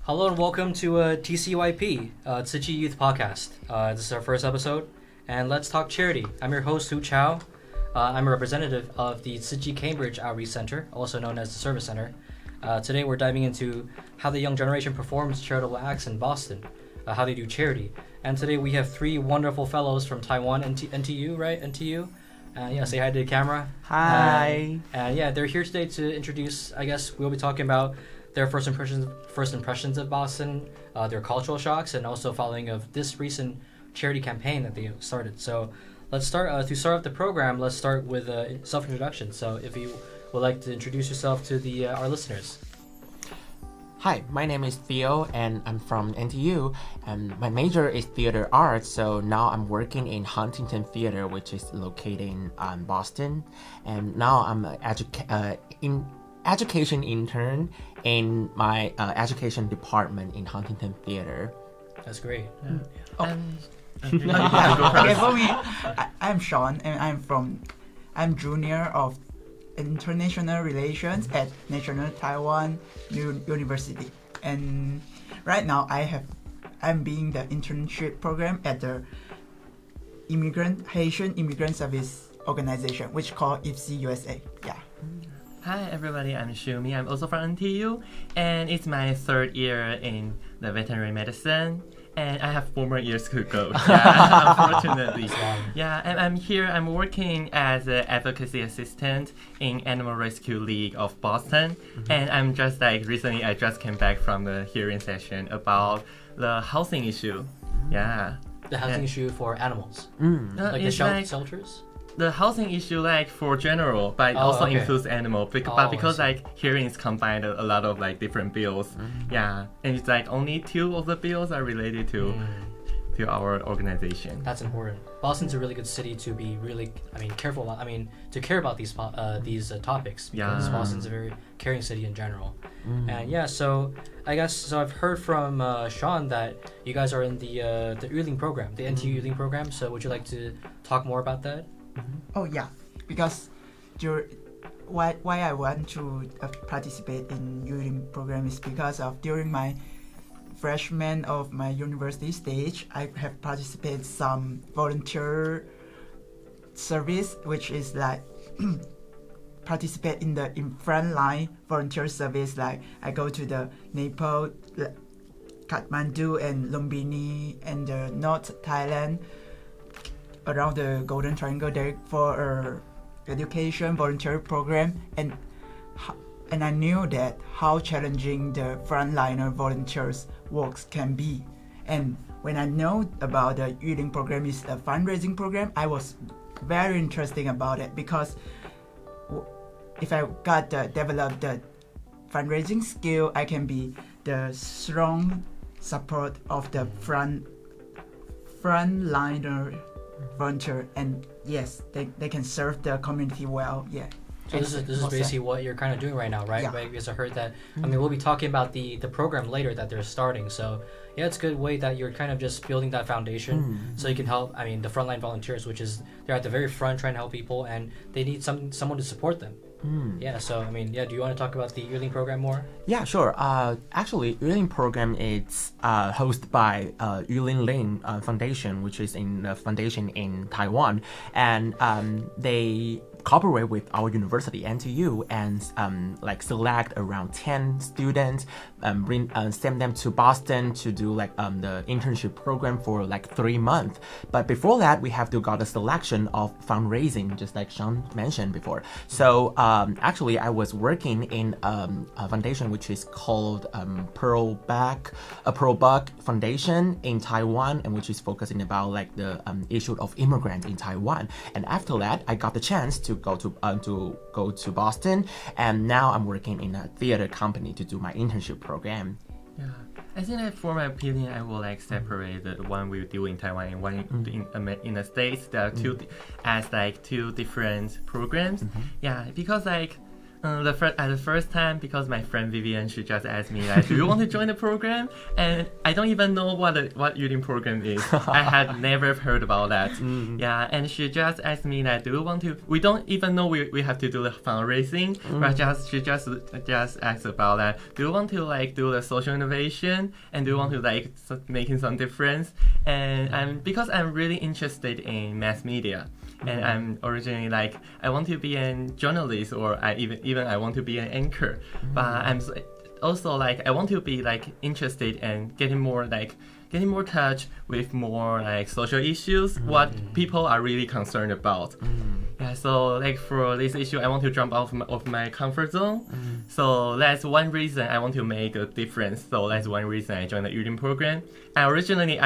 Hello and welcome to TCYP, Tzu Chi Youth Podcast. This is our first episode, and let's talk charity. I'm your host, Hu Chao. I'm a representative of the Tzu Chi Cambridge Outreach Center, also known as the Service Center. Today we're diving into how the young generation performs charitable acts in Boston, how they do charity. And today we have three wonderful fellows from Taiwan, NTU, right? NTU. Say hi to the camera. Hi. And they're here today to introduce, I guess we'll be talking about their first impressions of Boston, their cultural shocks, and also following of this recent charity campaign that they started. So let's start, to start off the program, let's start with a self-introduction. So if you would like to introduce yourself to our listeners. Hi, my name is Theo and I'm from NTU and my major is theater arts, so now I'm working in Huntington Theater, which is located in Boston, and now I'm an education intern in my education department in Huntington Theater. That's great. I'm Sean and I'm junior of International Relations at National Taiwan University, and right now I'm being the internship program at the Haitian Immigrant Service Organization, which called IFC USA. Yeah. Hi everybody, I'm Shumi. I'm also from NTU, and it's my third year in the veterinary medicine, and I have 4 more years to go. Yeah, unfortunately. Yeah, and I'm here. I'm working as an advocacy assistant in Animal Rescue League of Boston, and I'm just recently I just came back from the hearing session about the housing issue. Yeah. The housing issue for animals, like the shelters. The housing issue for general, but it also includes animal. But because hearing is combined a lot of different bills. Yeah, and it's only 2 of the bills are related to our organization. That's important. Boston's a really good city to be really, careful. To care about these topics, because Boston's a very caring city in general. And so I guess I've heard from Sean that you guys are in the Yuling program, the NTU Yuling program. So would you like to talk more about that? Oh yeah, because why I want to participate in Yuling program is because of during my freshman of my university stage, I have participated some volunteer service, which is participate in front line volunteer service. I go to the Nepal, Kathmandu and Lumbini and the North Thailand, around the Golden Triangle there for education volunteer program, and I knew that how challenging the frontliner volunteers works can be. And when I know about the Yuling program is a fundraising program, I was very interested about it, because if I develop the fundraising skill, I can be the strong support of the frontliner volunteer, and yes, they can serve the community well. Yeah. So this is basically what you're kind of doing right now, right? Yeah. Right? Because I heard that. We'll be talking about the program later that they're starting. So yeah, it's a good way that you're kind of just building that foundation, so you can help. The frontline volunteers, which is they're at the very front trying to help people, and they need someone to support them. Yeah. So do you want to talk about the Yuling program more? Yeah, sure. Actually, Yuling program is hosted by Yuling Lin Foundation, which is a foundation in Taiwan, and they cooperate with our university NTU and select around 10 students, send them to Boston to do the internship program for 3 months. But before that, we have to got a selection of fundraising, just like Sean mentioned before. So actually, I was working in a foundation which is called Pearl Buck Foundation in Taiwan, and which is focusing about the issue of immigrants in Taiwan. And after that, I got the chance to go to Boston, and now I'm working in a theater company to do my internship program. Yeah, I think for my opinion, I will separate the one we do in Taiwan and one in the States. There are two different programs. Yeah, because At the first time, because my friend Vivian, she just asked me like, do you want to join the program? And I don't even know what youth program is. I had never heard about that. Yeah, and she just asked me like, do you want to? We don't even know we have to do the fundraising. But she just asked about that. Do you want to like do the social innovation? And do you want to like making some difference? And because I'm really interested in mass media. And I'm originally like, I want to be a journalist, or I even I want to be an anchor. But I'm also like, I want to be like interested in getting more touch with more like social issues, what people are really concerned about. Yeah, so like for this issue, I want to jump out of my comfort zone. So that's one reason I want to make a difference. So that's one reason I joined the youth program. And originally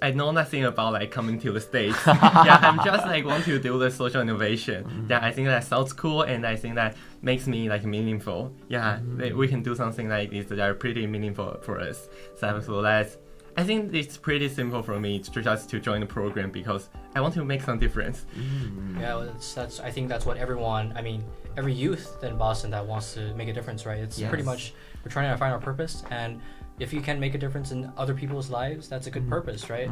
I know nothing about like coming to the States. Yeah, I'm just like want to do the social innovation. Yeah, I think that sounds cool, and I think that makes me like meaningful. Yeah, we can do something like this that are pretty meaningful for us. So that's, I think it's pretty simple for me to just to join the program because I want to make some difference. Yeah, well, that's I think that's what everyone, I mean, every youth in Boston that wants to make a difference, right? It's pretty much, we're trying to find our purpose, and if you can make a difference in other people's lives, that's a good purpose, right?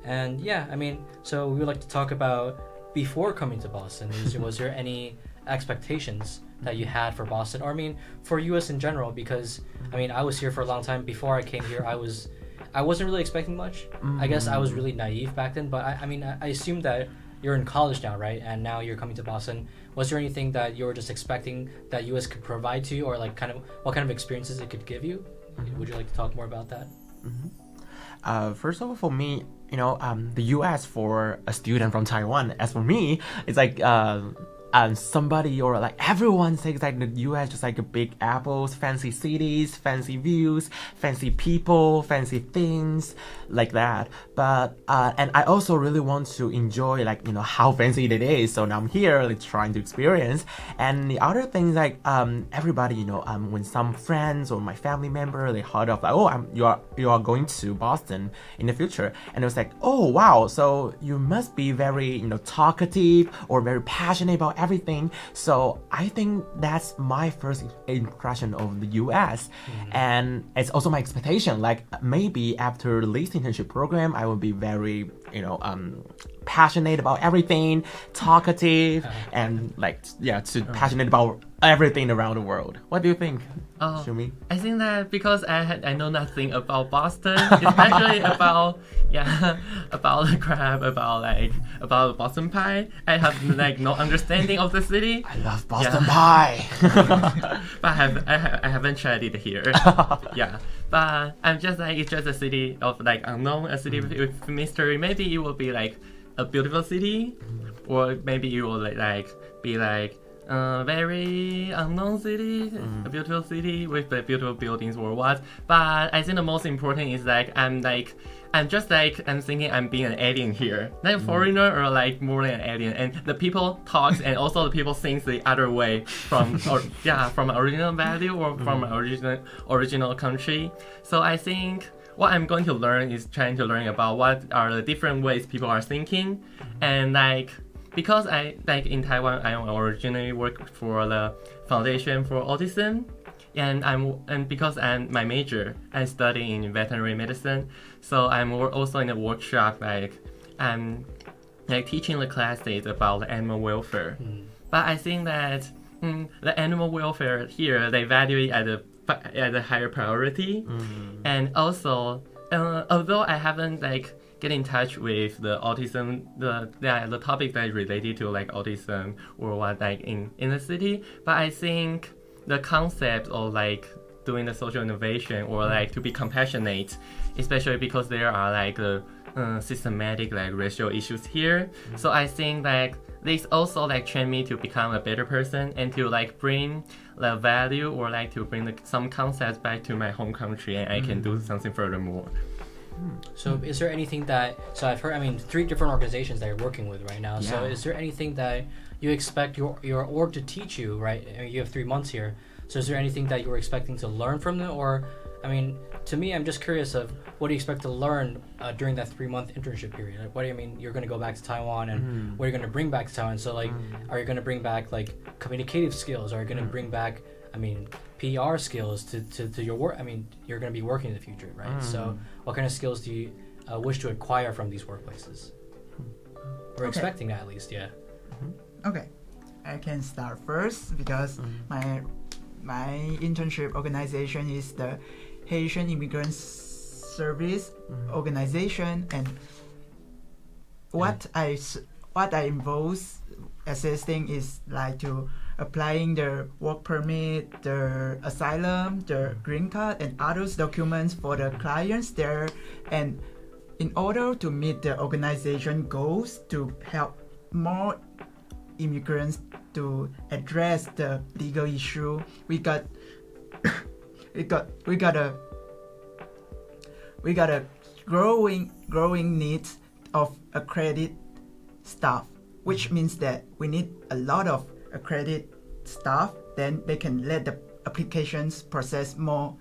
And yeah, I mean, so we would like to talk about before coming to Boston. Was there any expectations that you had for Boston, or I mean, for US in general? Because I mean, I was here for a long time. Before I came here, I wasn't really expecting much. I guess I was really naive back then, but I mean, I assumed that you're in college now, right? And now you're coming to Boston. Was there anything that you were just expecting that US could provide to you, or like kind of what kind of experiences it could give you? Would you like to talk more about that? First of all, for me, the U.S. for a student from Taiwan, as for me, it's like somebody or like everyone thinks like the U.S. just like a big apples, fancy cities, fancy views, fancy people, fancy things like that. But and I also really want to enjoy like how fancy it is. So now I'm here like trying to experience. And the other thing is like everybody when some friends or my family member they heard of like you are going to Boston in the future, and it was like, oh wow, so you must be very talkative or very passionate about everything. So I think that's my first impression of the US. And it's also my expectation, like maybe after this internship program I will be very passionate about everything, talkative, and passionate about everything around the world. What do you think, Shumi? I think that because I know nothing about Boston, especially about the crab, about Boston pie. I have like no understanding of the city. I love Boston pie. But I haven't tried it here. Yeah, but I'm just like, it's just a city of like unknown, a city with mystery. Maybe it will be like a beautiful city, or maybe it will be like very unknown city, a beautiful city with the beautiful buildings or what. But I think the most important is I'm thinking I'm being an alien here, like a foreigner or like more than an alien. And the people talks and also the people sings the other way from original value or from original country. So I think what I'm going to learn is trying to learn about what are the different ways people are thinking, and because I in Taiwan, I originally work for the Foundation for Autism, and because my major, I'm studying in veterinary medicine, so I'm also in a workshop I'm teaching the classes about the animal welfare. But I think that the animal welfare here, they value it at a higher priority, and also although I haven't get in touch with the autism, the topic that is related to autism or what in the city, but I think the concept of doing the social innovation or to be compassionate, especially because there are systematic racial issues here. So I think this also train me to become a better person and to bring the value or to bring some concepts back to my home country, and I can do something furthermore. So is there anything so I've heard, 3 different organizations that you're working with right now. Yeah. So is there anything that you expect your org to teach you, right? You have 3 months here. So is there anything that you're expecting to learn from them, or I mean, to me, I'm just curious of what do you expect to learn during that 3-month internship period? Like, what do you mean you're going to go back to Taiwan, and what are you going to bring back to Taiwan? So, like, are you going to bring back like communicative skills? Are you going to bring back, I mean, PR skills to your work? I mean, you're going to be working in the future, right? So, what kind of skills do you wish to acquire from these workplaces? We're expecting that at least, yeah. Okay, I can start first because my internship organization is the Haitian Immigrant Service organization, and what I involve assisting is like to applying the work permit, the asylum, the green card, and others documents for the clients there, and in order to meet the organization goals to help more immigrants to address the legal issue, we got a growing need of accredited staff, which means that we need a lot of accredited staff. Then they can let the applications process more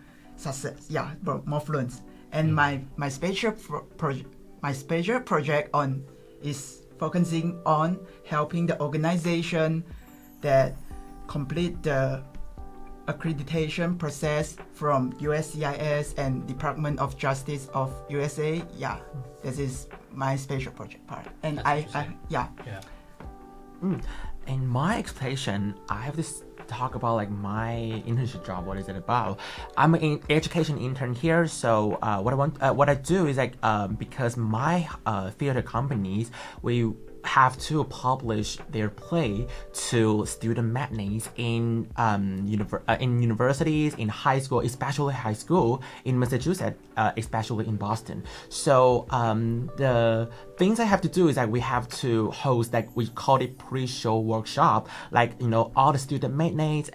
more fluent. And my special project on is focusing on helping the organization that complete the accreditation process from USCIS and Department of Justice of USA. Yeah, this is my special project part. And In my explanation, I have this talk about like my internship job. What is it about? I'm an education intern here, so what I do is like because my theater companies, we have to publish their play to student matinees in universities, in high school, especially high school in Massachusetts, especially in Boston. So the things I have to do is that we have to host, like we call it pre-show workshop, like all the student matinees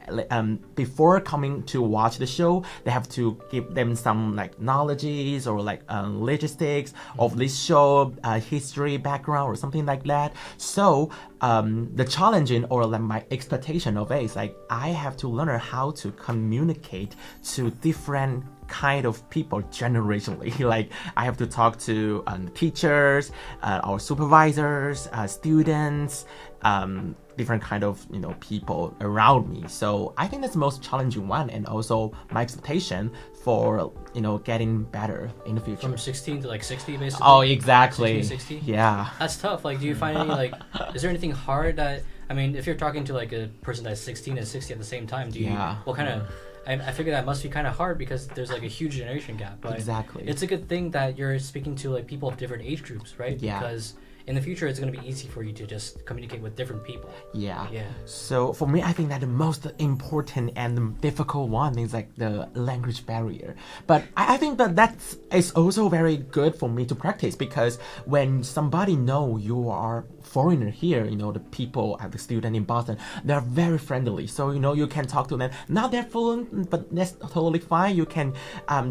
before coming to watch the show, they have to give them some like knowledges or like logistics of this show, history, background, or something like that. So the challenging or like my expectation of it is like I have to learn how to communicate to different kind of people generationally. Like I have to talk to teachers, our supervisors, students, different kind of people around me. So I think that's the most challenging one, and also my expectation for getting better in the future. From 16 to like 60 basically. Oh, exactly. 16 to 60? Yeah. That's tough. Like, do you find any like, is there anything hard that, I mean, if you're talking to like a person that's 16 and 60 at the same time, do you, what kind of, I figure that must be kind of hard because there's like a huge generation gap. But exactly. It's a good thing that you're speaking to like people of different age groups, right? Yeah. Because in the future, it's going to be easy for you to just communicate with different people. Yeah. Yeah. So for me, I think that the most important and the difficult one is like the language barrier. But I think that is also very good for me to practice, because when somebody know you are foreigner here, the people at the student in Boston, they're very friendly. So you can talk to them. Not that fluent, but that's totally fine. You can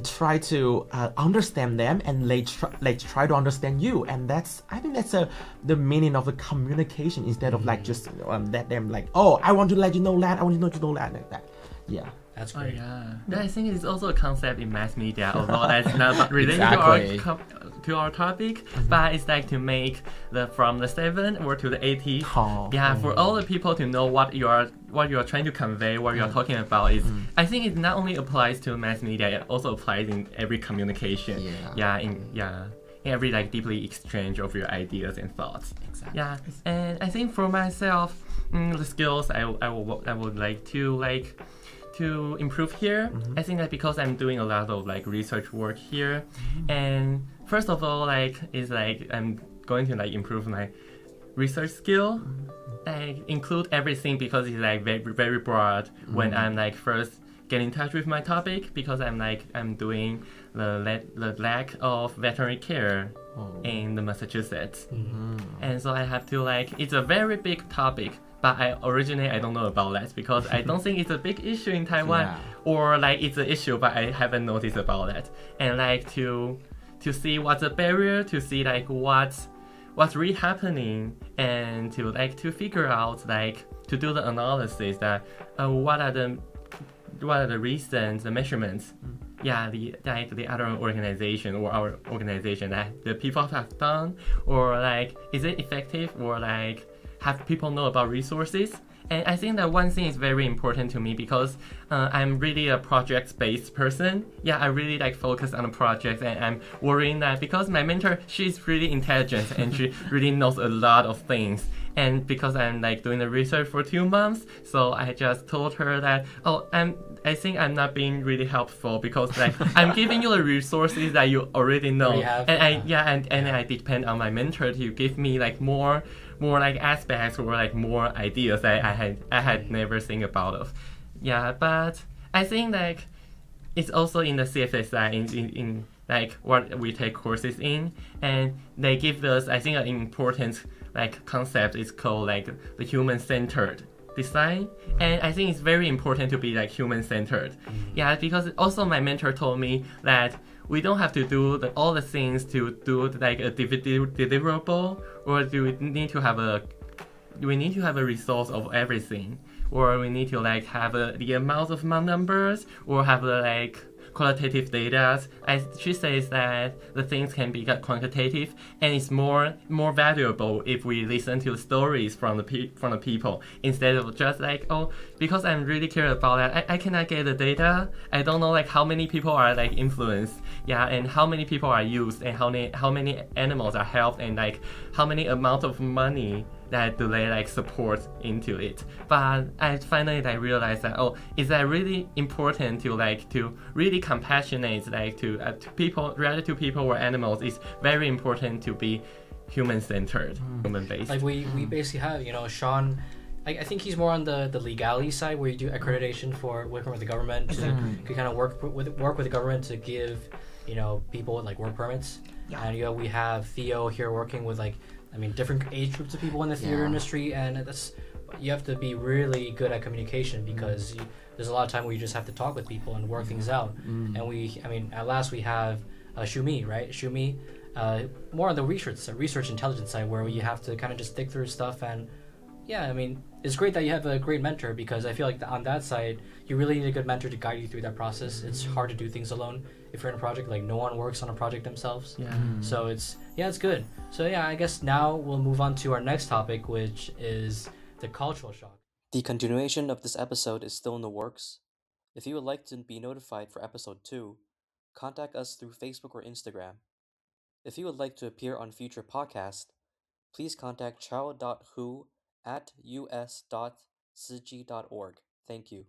try to understand them, and they try to understand you. And I think that's the meaning of the communication, instead of like just let them like, oh, I want to let you know that, I want to let you know that, like that. Yeah. That's great. Oh, yeah. I think it's also a concept in mass media, although that's not related to our topic, but it's like to make from the 7 or to the 80. For all the people to know what you are trying to convey, what you are talking about is. I think it not only applies to mass media, it also applies in every communication. In every like deeply exchange of your ideas and thoughts. Exactly. Yeah, and I think for myself, the skills I would like to improve here. I think that because I'm doing a lot of like research work here, and first of all, is I'm going to like improve my research skill, like include everything, because it's like very, very broad when I'm like first get in touch with my topic, because I'm doing the lack of veterinary care in the Massachusetts, and so I have to it's a very big topic. But I don't know about that, because I don't think it's a big issue in Taiwan, or it's an issue, but I haven't noticed about that. And to see what's the barrier, to see what's really happening, and to figure out to do the analysis that what are the reasons, the measurements the other organization or our organization that the people have done, or like is it effective, or like have people know about resources. And I think that one thing is very important to me because I'm really a project-based person. Yeah, I really like focus on a project, and I'm worrying that because my mentor, she's really intelligent and she really knows a lot of things. And because I'm like doing the research for 2 months, so I just told her that, I think I'm not being really helpful because like I'm giving you the resources that you already know, Already have, and I depend on my mentor to give me like more like aspects or like more ideas that I had never think about of. Yeah, but I think like it's also in the CFS side in like what we take courses in, and they give us I think an important like concept is called like the human-centered design, and I think it's very important to be like human-centered. Yeah, because also my mentor told me that we don't have to do all the things to do like a deliverable, or do we need to have a resource of everything, or we need to like have the amount of numbers, or have the like qualitative data. She says that the things can be quantitative, and it's more valuable if we listen to the stories from the people instead of just like, oh, because I'm really curious about that. I cannot get the data. I don't know like how many people are like influenced, yeah, and how many people are used, and how many animals are helped, and like how many amount of money that do they like support into it. But I finally like realized that, oh, is that really important to really compassionate like to people, rather to people or animals. It's very important to be human-centered, human-based. Like we basically have, Sean, I think he's more on the legality side, where you do accreditation for working with the government to kind of work with the government to give people like work permits. Yeah. And we have Theo here working with different age groups of people in the theater industry, and you have to be really good at communication because there's a lot of time where you just have to talk with people and work things out. And at last we have Shumi, right? Shumi, more on the research intelligence side, where you have to kind of just stick through stuff. And it's great that you have a great mentor, because I feel like on that side you really need a good mentor to guide you through that process. It's hard to do things alone if you're in a project. Like no one works on a project themselves. So it's good. So I guess now we'll move on to our next topic, which is the cultural shock. The continuation of this episode is still in the works. If you would like to be notified for episode 2, contact us through Facebook or Instagram. If you would like to appear on future podcasts, please contact chao.hu@us.cg.org. Thank you.